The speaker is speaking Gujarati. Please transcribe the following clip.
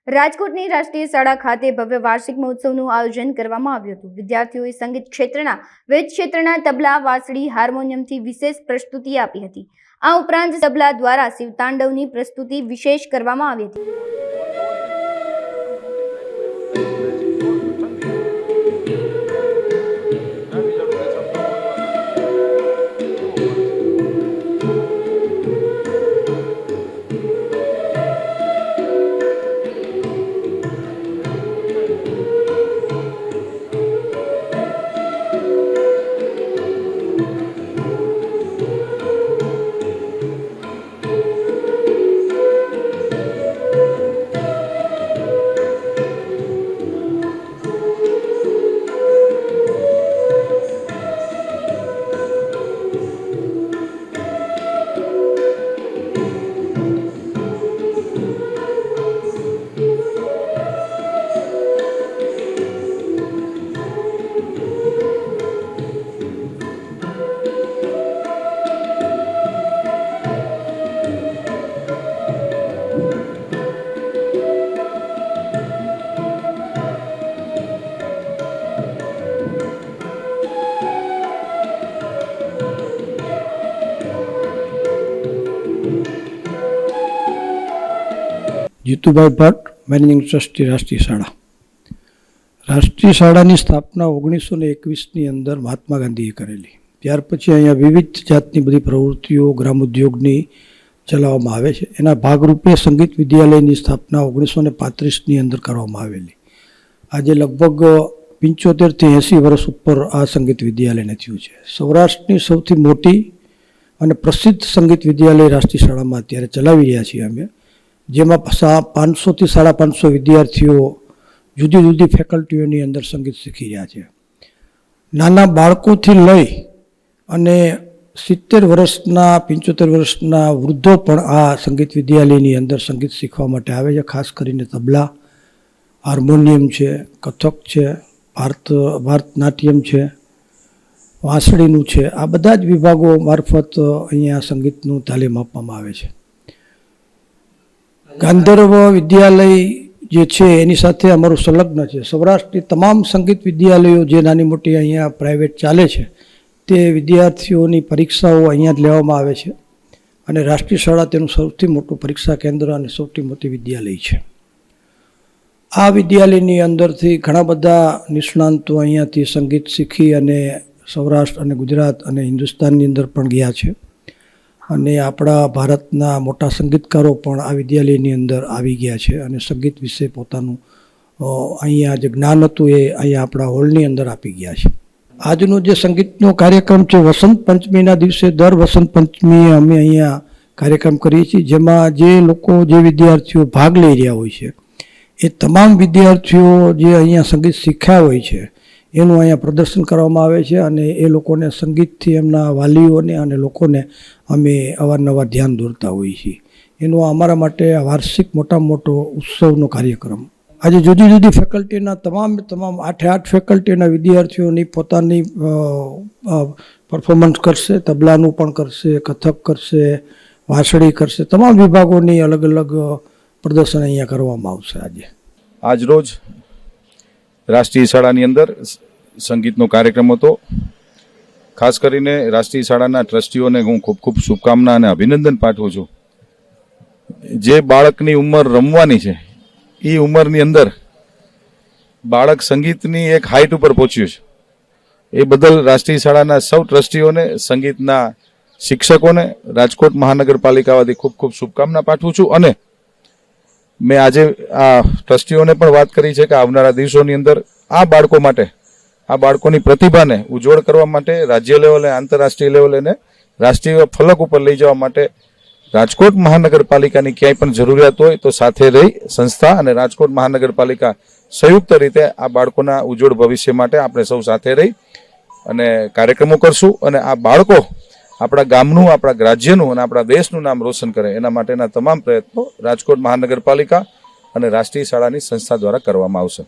રાજકોટની રાષ્ટ્રીય શાળા ખાતે ભવ્ય વાર્ષિક મહોત્સવનું આયોજન કરવામાં આવ્યું હતું। વિદ્યાર્થીઓએ સંગીત ક્ષેત્રના વિવિધ ક્ષેત્રના તબલા, વાંસળી, હાર્મોનિયમથી વિશેષ પ્રસ્તુતિ આપી હતી। આ ઉપરાંત તબલા દ્વારા શિવતાંડવની પ્રસ્તુતિ વિશેષ કરવામાં આવી હતી। જીતુભાઈ ભટ્ટ, મેનેજિંગ ટ્રસ્ટી રાષ્ટ્રીય શાળા। રાષ્ટ્રીય શાળાની સ્થાપના 1921ની અંદર મહાત્મા ગાંધીએ કરેલી। ત્યાર પછી અહીંયા વિવિધ જાતની બધી પ્રવૃત્તિઓ ગ્રામોદ્યોગની ચલાવવામાં આવે છે। એના ભાગરૂપે સંગીત વિદ્યાલયની સ્થાપના 1935ની અંદર કરવામાં આવેલી। આજે લગભગ 75થી 80 વર્ષ ઉપર આ સંગીત વિદ્યાલયને થયું છે। સૌરાષ્ટ્રની સૌથી મોટી અને પ્રસિદ્ધ સંગીત વિદ્યાલય રાષ્ટ્રીય શાળામાં અત્યારે ચલાવી રહ્યા છીએ અમે, જેમાં 500થી 550 વિદ્યાર્થીઓ જુદી જુદી ફેકલ્ટીઓની અંદર સંગીત શીખી રહ્યા છે। નાના બાળકોથી લઈ અને 70 વર્ષના 75 વર્ષના વૃદ્ધો પણ આ સંગીત વિદ્યાલયની અંદર સંગીત શીખવા માટે આવે છે। ખાસ કરીને તબલા, હાર્મોનિયમ છે, કથક છે, ભારતનાટ્યમ છે, વાંસળીનું છે, આ બધા જ વિભાગો મારફત અહીંયા સંગીતનું તાલીમ આપવામાં આવે છે। ગાંધર્વ વિદ્યાલય જે છે એની સાથે અમારું સંલગ્ન છે। સૌરાષ્ટ્રની તમામ સંગીત વિદ્યાલયો જે નાની મોટી અહીંયા પ્રાઇવેટ ચાલે છે તે વિદ્યાર્થીઓની પરીક્ષાઓ અહીંયા જ લેવામાં આવે છે અને રાષ્ટ્રીય શાળા તેનું સૌથી મોટું પરીક્ષા કેન્દ્ર અને સૌથી મોટી વિદ્યાલય છે। આ વિદ્યાલયની અંદરથી ઘણા બધા નિષ્ણાંતો અહીંયાથી સંગીત શીખી અને સૌરાષ્ટ્ર અને ગુજરાત અને હિન્દુસ્તાનની અંદર પણ ગયા છે અને આપણા ભારતના મોટા સંગીતકારો પણ આ વિદ્યાલયની અંદર આવી ગયા છે અને સંગીત વિશે પોતાનું અહીંયા જે જ્ઞાન હતું એ અહીંયા આપણા હોલની અંદર આપી ગયા છે। આજનો જે સંગીતનો કાર્યક્રમ છે, વસંત પંચમીના દિવસે દર વસંત પંચમીએ અમે અહીંયા કાર્યક્રમ કરીએ છીએ, જેમાં જે લોકો જે વિદ્યાર્થીઓ ભાગ લઈ રહ્યા હોય છે એ તમામ વિદ્યાર્થીઓ જે અહીંયા સંગીત શીખ્યા હોય છે એનું અહીંયા પ્રદર્શન કરવામાં આવે છે અને એ લોકોને સંગીતથી એમના વાલીઓને અને લોકોને અમે અવારનવાર ધ્યાન દોરતા હોઈએ છીએ। એનો અમારા માટે વાર્ષિક મોટામાં મોટો ઉત્સવનો કાર્યક્રમ। આજે જુદી જુદી ફેકલ્ટીના તમામ 8 ફેકલ્ટીના વિદ્યાર્થીઓની પોતાની પરફોર્મન્સ કરશે, તબલાનું પણ કરશે, કથક કરશે, વાંસળી કરશે, તમામ વિભાગોની અલગ અલગ પ્રદર્શન અહીંયા કરવામાં આવશે। આજ રોજ રાષ્ટ્રીય શાળાની અંદર સંગીતનો કાર્યક્રમ હતો। ખાસ કરીને રાષ્ટ્રીય શાળાના ટ્રસ્ટીઓને હું ખૂબ ખૂબ શુભકામના અને અભિનંદન પાઠવું છું। જે બાળકની ઉંમર રમવાની છે એ ઉંમરની અંદર બાળક સંગીતની એક હાઈટ ઉપર પહોંચ્યું છે, એ બદલ રાષ્ટ્રીય શાળાના સૌ ટ્રસ્ટીઓને, સંગીતના શિક્ષકોને રાજકોટ મહાનગરપાલિકા વતી ખૂબ ખૂબ શુભકામના પાઠવું છું। અને મેં આજે આ ટ્રસ્ટીઓને પણ વાત કરી છે કે આવનારા દિવસોની અંદર આ બાળકો માટે, આ બાળકોની પ્રતિભાને ઉજ્જવળ કરવા માટે રાજ્ય લેવલે, આંતરરાષ્ટ્રીય લેવલે અને રાષ્ટ્રીય ફલક ઉપર લઈ જવા માટે રાજકોટ મહાનગરપાલિકાની ક્યાંય પણ જરૂરિયાત હોય તો સાથે રહી સંસ્થા અને રાજકોટ મહાનગરપાલિકા સંયુક્ત રીતે આ બાળકોના ઉજ્જવળ ભવિષ્ય માટે આપણે સૌ સાથે રહી અને કાર્યક્રમો કરશું અને આ બાળકો આપણા ગામનું, આપણા રાજ્યનું અને આપણા દેશનું નામ રોશન કરે એના માટેના તમામ પ્રયત્નો રાજકોટ મહાનગરપાલિકા અને રાષ્ટ્રીય શાળાની સંસ્થા દ્વારા કરવામાં આવશે।